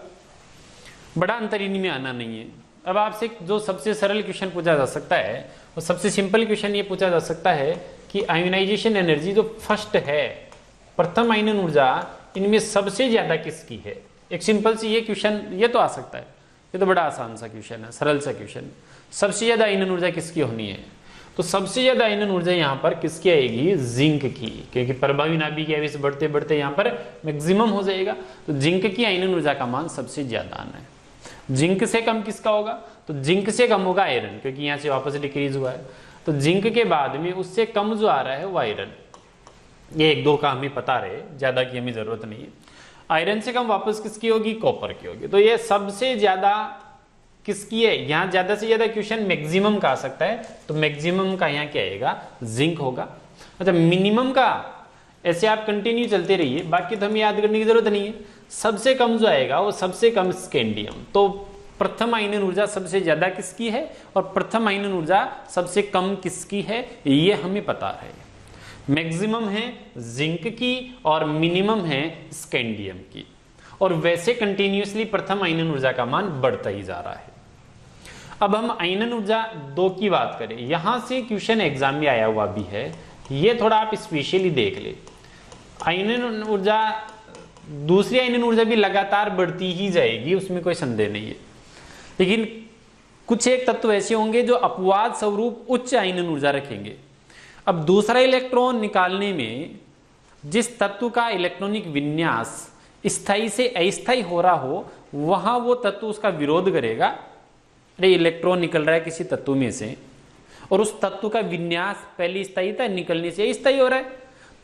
बड़ा अंतर इनमें आना नहीं है। अब आपसे जो सबसे सरल क्वेश्चन पूछा जा सकता है, वो सबसे सिंपल क्वेश्चन ये पूछा जा सकता है कि आयोनाइजेशन एनर्जी जो फर्स्ट है, प्रथम ईंधन ऊर्जा, इनमें सबसे ज्यादा किसकी है। एक सिंपल सी ये क्वेश्चन ये तो आ सकता है, ये तो बड़ा आसान सा क्वेश्चन है, सरल सा क्वेश्चन। सबसे ज्यादा ईंधन ऊर्जा किसकी होनी है, तो सबसे ज्यादा ईंधन ऊर्जा यहाँ पर किसकी आएगी, जिंक की, क्योंकि प्रभावी नाभिक की आवेश बढ़ते बढ़ते यहाँ पर मैक्सिमम हो जाएगा, तो जिंक की ईंधन ऊर्जा का मान सबसे ज्यादा आना है। जिंक से कम किसका होगा, तो जिंक से कम होगा आयरन, क्योंकि यहाँ से वापस डिक्रीज हुआ है, तो जिंक के बाद में उससे कम जो आ रहा है वो आयरन। ये एक दो का हमें पता रहे, ज्यादा की हमें जरूरत नहीं है। आयरन से कम वापस किसकी होगी, कॉपर की होगी। तो ये सबसे ज्यादा किसकी है, यहाँ ज्यादा से ज्यादा क्वेश्चन मैक्सिमम का आ सकता है, तो मैक्सिमम का यहाँ क्या आएगा, जिंक होगा। अच्छा, मिनिमम का ऐसे आप कंटिन्यू चलते रहिए, बाकी तो हमें याद करने की जरूरत नहीं है। सबसे कम जो आएगा वो सबसे कम स्कैंडियम। तो प्रथम ईंधन ऊर्जा सबसे ज्यादा किसकी है और प्रथम ईंधन ऊर्जा सबसे कम किसकी है, ये हमें पता है। मैक्सिमम है जिंक की और मिनिमम है स्कैंडियम की, और वैसे कंटिन्यूसली प्रथम ईंधन ऊर्जा का मान बढ़ता ही जा रहा है। अब हम ईंधन ऊर्जा 2 की बात करें, यहां से क्वेश्चन एग्जाम में आया हुआ भी है, ये थोड़ा आप स्पेशली देख ले। ईंधन ऊर्जा, दूसरी ईंधन ऊर्जा भी लगातार बढ़ती ही जाएगी, उसमें कोई संदेह नहीं है, लेकिन कुछ एक तत्व ऐसे होंगे जो अपवाद स्वरूप उच्च ईंधन ऊर्जा रखेंगे। अब दूसरा इलेक्ट्रॉन निकालने में जिस तत्व का इलेक्ट्रॉनिक विन्यास स्थायी से अस्थायी हो रहा हो, वहां वो तत्व उसका विरोध करेगा। अरे इलेक्ट्रॉन निकल रहा है किसी तत्व में से और उस तत्व का विन्यास पहले स्थायी था, निकलने से अस्थायी हो रहा है,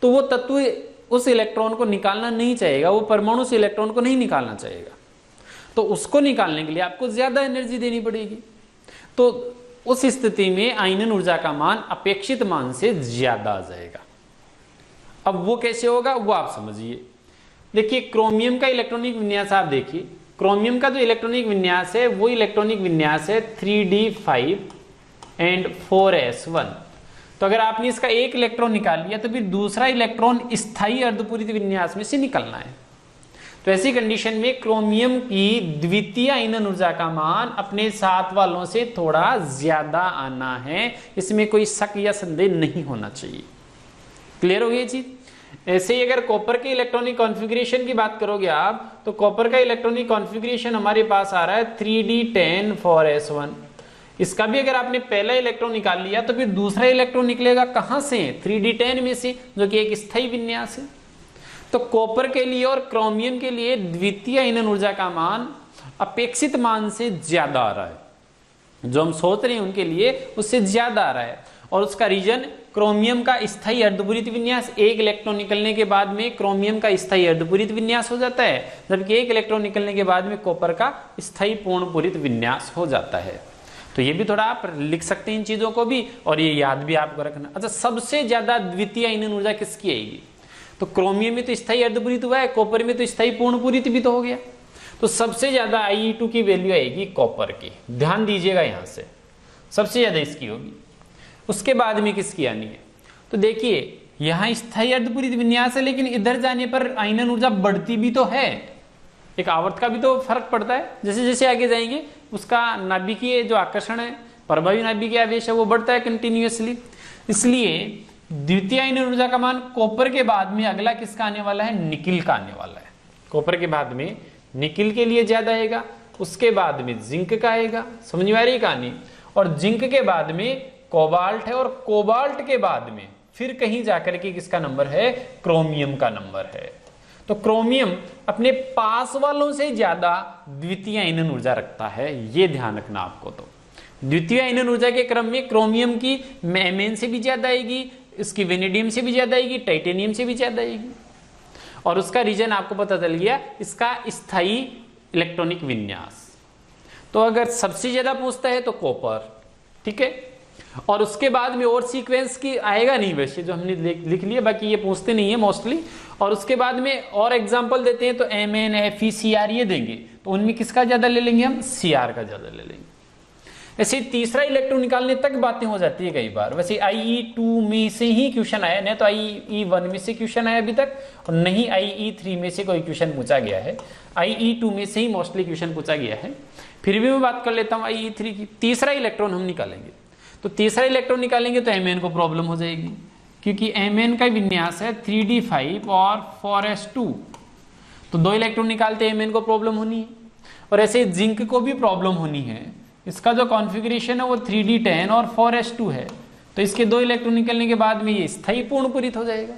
तो वो तत्व उस इलेक्ट्रॉन को निकालना नहीं चाहेगा, वो परमाणु से इलेक्ट्रॉन को नहीं निकालना चाहेगा। तो उसको निकालने के लिए आपको ज्यादा एनर्जी देनी पड़ेगी। तो उस स्थिति में ईंधन ऊर्जा का मान अपेक्षित मान से ज्यादा आ जाएगा। अब वो कैसे होगा वो आप समझिए। देखिए क्रोमियम का इलेक्ट्रॉनिक विन्यास आप देखिए, क्रोमियम का जो इलेक्ट्रॉनिक विन्यास है वो इलेक्ट्रॉनिक विन्यास है 3d5 एंड 4s1। तो अगर आपने इसका एक इलेक्ट्रॉन निकाल लिया तो फिर दूसरा इलेक्ट्रॉन स्थायी अर्धपूरित विन्यास में से निकलना है। तो ऐसी कंडीशन में क्रोमियम की द्वितीय ईंधन ऊर्जा का मान अपने साथ वालों से थोड़ा ज्यादा आना है, इसमें कोई शक या संदेह नहीं होना चाहिए। क्लियर हो गई चीज। ऐसे ही अगर कॉपर के इलेक्ट्रॉनिक कॉन्फ़िगरेशन की बात करोगे आप, तो कॉपर का इलेक्ट्रॉनिक कॉन्फ़िगरेशन हमारे पास आ रहा है 3d10 4s1। इसका भी अगर आपने पहला इलेक्ट्रॉन निकाल लिया तो फिर दूसरा इलेक्ट्रॉन निकलेगा कहां से, 3d10 में से, जो कि एक स्थायी विन्यास है। तो कॉपर के लिए और क्रोमियम के लिए द्वितीय ईंधन ऊर्जा का मान अपेक्षित मान से ज्यादा आ रहा है, जो हम सोच रहे हैं उनके लिए उससे ज्यादा आ रहा है। और उसका रीजन क्रोमियम का स्थायी अर्धपूरित विन्यास, एक इलेक्ट्रॉन निकलने के बाद में क्रोमियम का स्थायी अर्धपूरित विन्यास हो जाता है, जबकि एक इलेक्ट्रॉन निकलने के बाद में कॉपर का स्थायी पूर्णपूरित विन्यास हो जाता है। तो ये भी थोड़ा आप लिख सकते हैं इन चीजों को भी, और ये याद भी आपको रखना। अच्छा, सबसे ज्यादा द्वितीय ईंधन ऊर्जा किसकी आएगी, तो क्रोमियम में तो स्थायी अर्धपूरित हुआ है, कॉपर में तो स्थायी पूर्णपूरित भी तो हो गया। तो सबसे ज्यादा Ie2 की वैल्यू आएगी कॉपर की, ध्यान दीजिएगा, यहां से सबसे ज्यादा इसकी होगी। उसके बाद में किसकी आनी है, तो देखिए यहाँ स्थायी अर्धपूरित विन्यास है, लेकिन इधर जाने पर आयनन ऊर्जा बढ़ती भी तो है, एक आवर्त का भी तो फर्क पड़ता है। जैसे जैसे आगे जाएंगे उसका नाभिकीय जो आकर्षण है, प्रभावी नाभिकीय आवेश है, वो बढ़ता है कंटिन्यूअसली। इसलिए द्वितीय आयनन ऊर्जा का मान कॉपर के बाद में अगला किसका आने वाला है, निकिल का आने वाला है। कॉपर के बाद में निकिल के लिए ज्यादा आएगा, उसके बाद में जिंक का आएगा, समझ में आ रही कहानी। और जिंक के बाद में कोबाल्ट है, और कोबाल्ट के बाद में फिर कहीं जाकर के किसका नंबर है, क्रोमियम का नंबर है। तो क्रोमियम अपने पास वालों से ज्यादा द्वितीय आयनन ऊर्जा रखता है, ये ध्यान रखना आपको। तो द्वितीय आयनन ऊर्जा के क्रम में क्रोमियम की एमएन से भी ज्यादा आएगी, इसकी वेनेडियम से भी ज्यादा आएगी, टाइटेनियम से भी ज्यादा आएगी। और उसका रीजन आपको पता चल गया, इसका स्थायी इलेक्ट्रॉनिक विन्यास। तो अगर सबसे ज्यादा पूछता है तो कॉपर, ठीक है। और उसके बाद में और सीक्वेंस की आएगा नहीं वैसे, जो हमने लिख लिया, बाकी ये पूछते नहीं है मोस्टली। और उसके बाद में और एग्जांपल देते हैं तो एमएन, एफई, सीआर ये देंगे, तो उनमें किसका ज्यादा ले लेंगे हम, सीआर का ज्यादा ले लेंगे। ऐसे तीसरा इलेक्ट्रॉन निकालने तक बातें हो जाती है कई बार। वैसे IE2 में से ही क्वेश्चन आया, नहीं तो IE1 में से क्वेश्चन आया अभी तक, और नहीं IE3 में से कोई क्वेश्चन पूछा गया है। IE2 में से ही मोस्टली क्वेश्चन पूछा गया है। फिर भी मैं बात कर लेता हूँ IE3 की। तीसरा इलेक्ट्रॉन हम निकालेंगे, तो तीसरा इलेक्ट्रॉन निकालेंगे तो Mn को प्रॉब्लम हो जाएगी, क्योंकि Mn का विन्यास है 3d5 और 4s2, तो 2 इलेक्ट्रॉन निकालते Mn को प्रॉब्लम होनी है। और ऐसे जिंक को भी प्रॉब्लम होनी है, इसका जो कॉन्फ़िगरेशन है वो 3d10 और 4s2 है, तो इसके 2 इलेक्ट्रॉन निकलने के बाद में ये स्थायी पूर्ण पूरित हो जाएगा।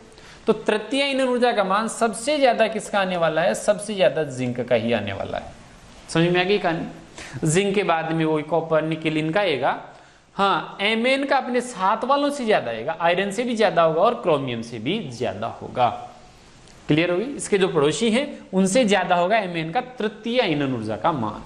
तो तृतीय आयनन ऊर्जा का मान सबसे ज्यादा किसका आने वाला है, सबसे ज्यादा जिंक का ही आने वाला है। समझ में आ गई कहानी। जिंक के बाद में वो कॉपर, निकेल इनका आएगा। हाँ, Mn का अपने साथ वालों से ज्यादा आएगा, आयरन से भी ज्यादा होगा और क्रोमियम से भी ज्यादा होगा। क्लियर होगी। इसके जो पड़ोसी हैं उनसे ज्यादा होगा Mn का तृतीय आयनन ऊर्जा का मान।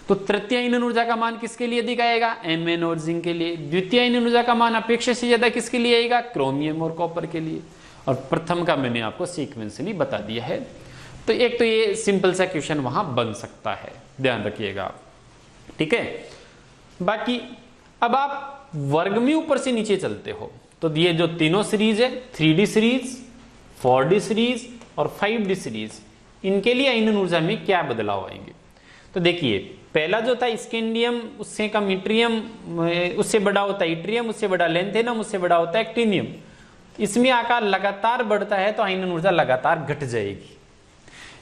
तो तृतीय आयनन ऊर्जा का मान किसके लिए दिखाएगा, Mn और जिंक के लिए। द्वितीय आयनन ऊर्जा का मान अपेक्षा से ज्यादा किसके लिए आएगा, क्रोमियम और कॉपर के लिए। और प्रथम का मैंने आपको सीक्वेंसली बता दिया है। तो एक तो ये सिंपल सा क्वेश्चन वहां बन सकता है, ध्यान रखिएगा आप, ठीक है। बाकी अब आप वर्ग में ऊपर से नीचे चलते हो, तो ये जो तीनों सीरीज है, 3D सीरीज, 4D सीरीज और 5D सीरीज, इनके लिए आयनन ऊर्जा में क्या बदलाव आएंगे। तो देखिए, पहला जो था स्कैंडियम, उससे कम इट्रियम, उससे बड़ा होता है इट्रियम, उससे बड़ा लेंथेनम, उससे बड़ा होता है एक्टिनियम। इसमें आकार लगातार बढ़ता है तो आयनन ऊर्जा लगातार घट जाएगी।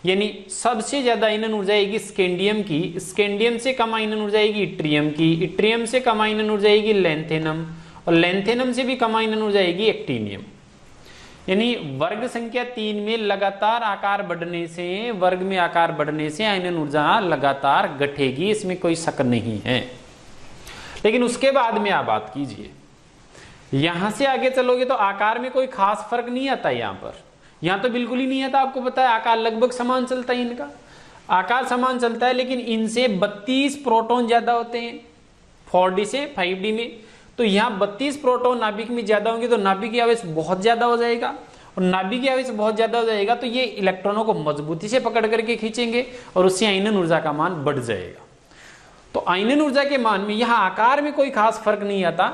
यानी सबसे ज्यादा आयनन ऊर्जा आएगी स्कैंडियम की, स्कैंडियम से कम आयनन ऊर्जा आएगी इट्रियम की, इट्रियम से कम आयनन ऊर्जा आएगी लेंथेनम, और लेंथेनम से भी कम आयनन ऊर्जा आएगी एक्टिनियम। यानी वर्ग संख्या 3 में लगातार आकार बढ़ने से, वर्ग में आकार बढ़ने से आयनन ऊर्जा लगातार घटेगी, इसमें कोई शक नहीं है। लेकिन उसके बाद में आप बात कीजिए, यहां से आगे चलोगे तो आकार में कोई खास फर्क नहीं आता। यहां तो बिल्कुल ही नहीं आता। आपको पता है आकार लगभग समान चलता है, इनका आकार समान चलता है, लेकिन इनसे 32 प्रोटॉन ज्यादा होते हैं 4D से 5D में। तो यहाँ 32 प्रोटॉन नाभिक में ज्यादा होंगे तो नाभिकीय आवेश बहुत ज्यादा हो जाएगा, और नाभिकीय आवेश बहुत ज्यादा हो जाएगा तो ये इलेक्ट्रॉनों को मजबूती से पकड़ करके खींचेंगे और उससे आयनन ऊर्जा का मान बढ़ जाएगा। तो आयनन ऊर्जा के मान में यहाँ आकार में कोई खास फर्क नहीं आता,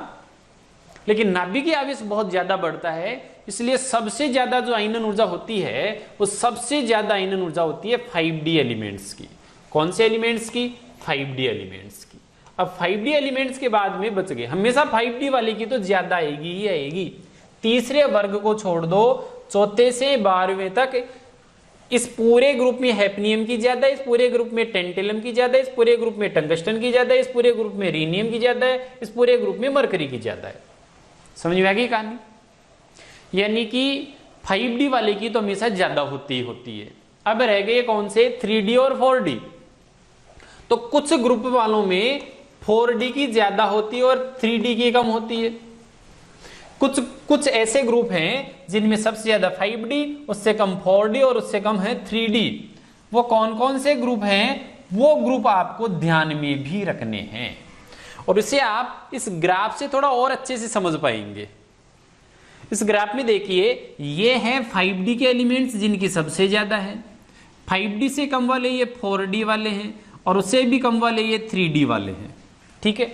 लेकिन नाभिकीय आवेश बहुत ज्यादा बढ़ता है, इसलिए सबसे ज्यादा जो आयनन ऊर्जा होती है वो सबसे ज्यादा आयनन ऊर्जा होती है 5D एलिमेंट्स की। कौन से एलिमेंट्स की, 5D एलिमेंट्स की। अब 5D एलिमेंट्स के बाद में बच गए, हमेशा 5D वाले की तो ज्यादा आएगी ही आएगी। तीसरे वर्ग को छोड़ दो, चौथे से 12वें तक इस पूरे ग्रुप में हैफनियम की ज्यादा है, इस पूरे ग्रुप में टेंटेलम की ज्यादा है, इस पूरे ग्रुप में टंगस्टन की ज्यादा है, इस पूरे ग्रुप में रीनियम की ज्यादा है, इस पूरे ग्रुप में मरकरी की ज्यादा है। समझ में आ गई कहानी। यानी कि 5D वाले की तो हमेशा ज्यादा होती है। अब रह गए कौन से, 3D और 4D। तो कुछ ग्रुप वालों में 4D की ज्यादा होती है और 3D की कम होती है। कुछ ऐसे ग्रुप हैं जिनमें सबसे ज्यादा 5D, उससे कम 4D और उससे कम है 3D। वो कौन कौन से ग्रुप हैं, वो ग्रुप आपको ध्यान में भी रखने हैं, और इसे आप इस ग्राफ से थोड़ा और अच्छे से समझ पाएंगे। इस ग्राफ में देखिए, ये हैं 5D के एलिमेंट्स जिनकी सबसे ज्यादा है, 5D से कम वाले ये 4D वाले हैं, और उससे भी कम वाले ये 3D वाले हैं, ठीक है।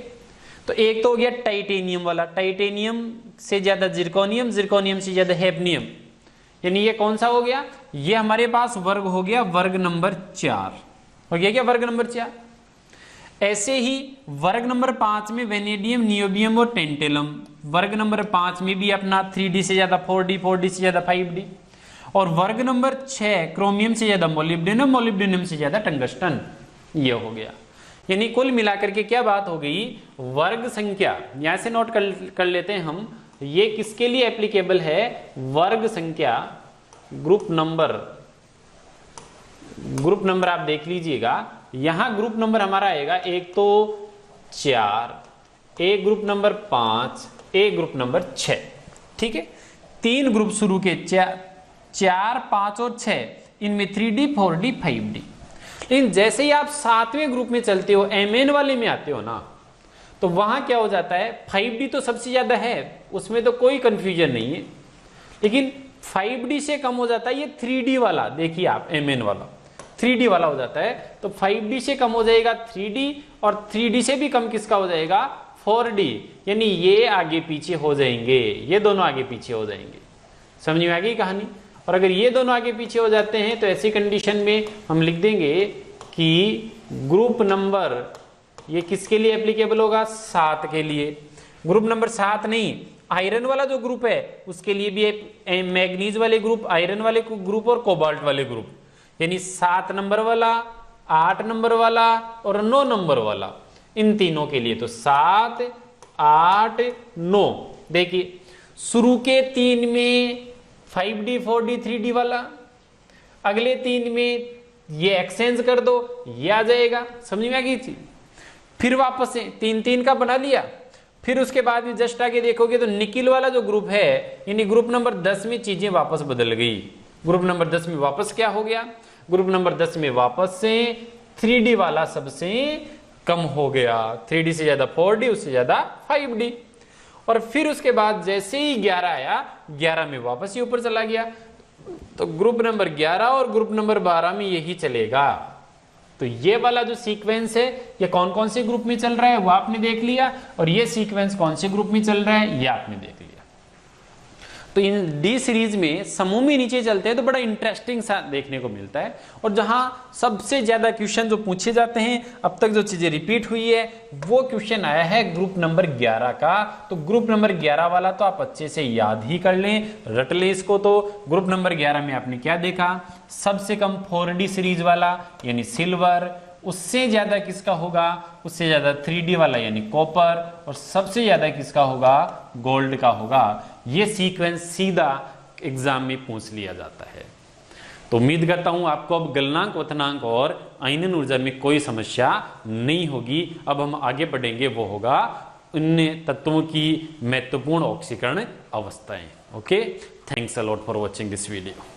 तो एक तो हो गया टाइटेनियम वाला, टाइटेनियम से ज्यादा जिरकोनियम, जिरकोनियम से ज्यादा हैफनियम, यानी ये कौन सा हो गया, ये हमारे पास वर्ग हो गया वर्ग नंबर 4, हो गया क्या वर्ग नंबर 4। ऐसे ही वर्ग नंबर 5 में वेनेडियम, नियोबियम और टेंटेलम, वर्ग नंबर 5 में भी अपना 3D से ज्यादा 4D, 4D से ज्यादा 5D, और वर्ग नंबर 6 क्रोमियम से ज्यादा मोलिब्डेनम, मोलिब्डेनम से ज्यादा टंगस्टन, ये हो गया। यानी कुल मिलाकर के क्या बात हो गई, वर्ग संख्या, यहां से नोट कर लेते हैं हम, ये किसके लिए एप्लीकेबल है, वर्ग संख्या, ग्रुप नंबर आप देख लीजिएगा, यहां ग्रुप नंबर हमारा आएगा एक तो 4, एक ग्रुप नंबर 5, एक ग्रुप नंबर 6, ठीक है। 3 ग्रुप शुरू के 4, 5 और 6, इनमें 3D, 4D, 5D। लेकिन जैसे ही आप 7वें ग्रुप में चलते हो, Mn वाले में आते हो ना, तो वहां क्या हो जाता है, 5D तो सबसे ज्यादा है, उसमें तो कोई कंफ्यूजन नहीं है, लेकिन 5D से कम हो जाता है ये 3D वाला, देखिए आप Mn वाला 3D वाला हो जाता है, तो 5D से कम हो जाएगा 3D, और 3D से भी कम किसका हो जाएगा, 4D, यानी ये आगे पीछे हो जाएंगे, ये दोनों आगे पीछे हो जाएंगे। समझ में आ गई कहानी। और अगर ये दोनों आगे पीछे हो जाते हैं तो ऐसी कंडीशन में हम लिख देंगे कि ग्रुप नंबर ये किसके लिए एप्लीकेबल होगा, 7 के लिए। ग्रुप नंबर 7 नहीं, आयरन वाला जो ग्रुप है उसके लिए भी मैग्नीज वाले ग्रुप, आयरन वाले ग्रुप और कोबाल्ट वाले ग्रुप, यानी 7 नंबर वाला, 8 नंबर वाला और 9 नंबर वाला, इन तीनों के लिए। तो 7, 8, 9, देखिए शुरू के 3 में 5D, 4D, 3D वाला, अगले 3 में ये एक्सचेंज कर दो, ये आ जाएगा। समझ में आ गई थी। फिर वापस से 3 का बना लिया, फिर उसके बाद में जस्ट आगे देखोगे तो निकिल वाला जो ग्रुप है, यानी ग्रुप नंबर 10 में चीजें वापस बदल गई। ग्रुप नंबर 10 में वापस क्या हो गया, ग्रुप नंबर 10 में वापस से 3D वाला सबसे कम हो गया, 3D से ज्यादा 4D, उससे ज्यादा 5D। और फिर उसके बाद जैसे ही 11 आया, 11 में वापस ही ऊपर चला गया। तो ग्रुप नंबर 11 और ग्रुप नंबर 12 में यही चलेगा। तो ये वाला जो सीक्वेंस है, ये कौन कौन से ग्रुप में चल रहा है वो आपने देख लिया, और ये सीक्वेंस कौन से ग्रुप में चल रहा है ये आपने देख लिया। तो इन डी सीरीज में समूह में नीचे चलते हैं तो बड़ा इंटरेस्टिंग सा देखने को मिलता है, और जहां सबसे ज्यादा क्वेश्चन जो पूछे जाते हैं, अब तक जो चीजें रिपीट हुई है, वो क्वेश्चन आया है ग्रुप नंबर 11 का। तो ग्रुप नंबर 11 वाला तो आप अच्छे से याद ही कर लें, रट लें इसको। तो ग्रुप नंबर 11 में आपने क्या देखा, सबसे कम 4D सीरीज वाला यानी सिल्वर, उससे ज्यादा किसका होगा, उससे ज्यादा 3D वाला यानी कॉपर, और सबसे ज्यादा किसका होगा, गोल्ड का होगा। ये सीक्वेंस सीधा एग्जाम में पूछ लिया जाता है। तो उम्मीद करता हूं आपको अब गलनांक, क्वथनांक और आयनन ऊर्जा में कोई समस्या नहीं होगी। अब हम आगे बढ़ेंगे, वो होगा इन तत्वों की महत्वपूर्ण ऑक्सीकरण अवस्थाएं। Okay, thanks a lot for watching this video.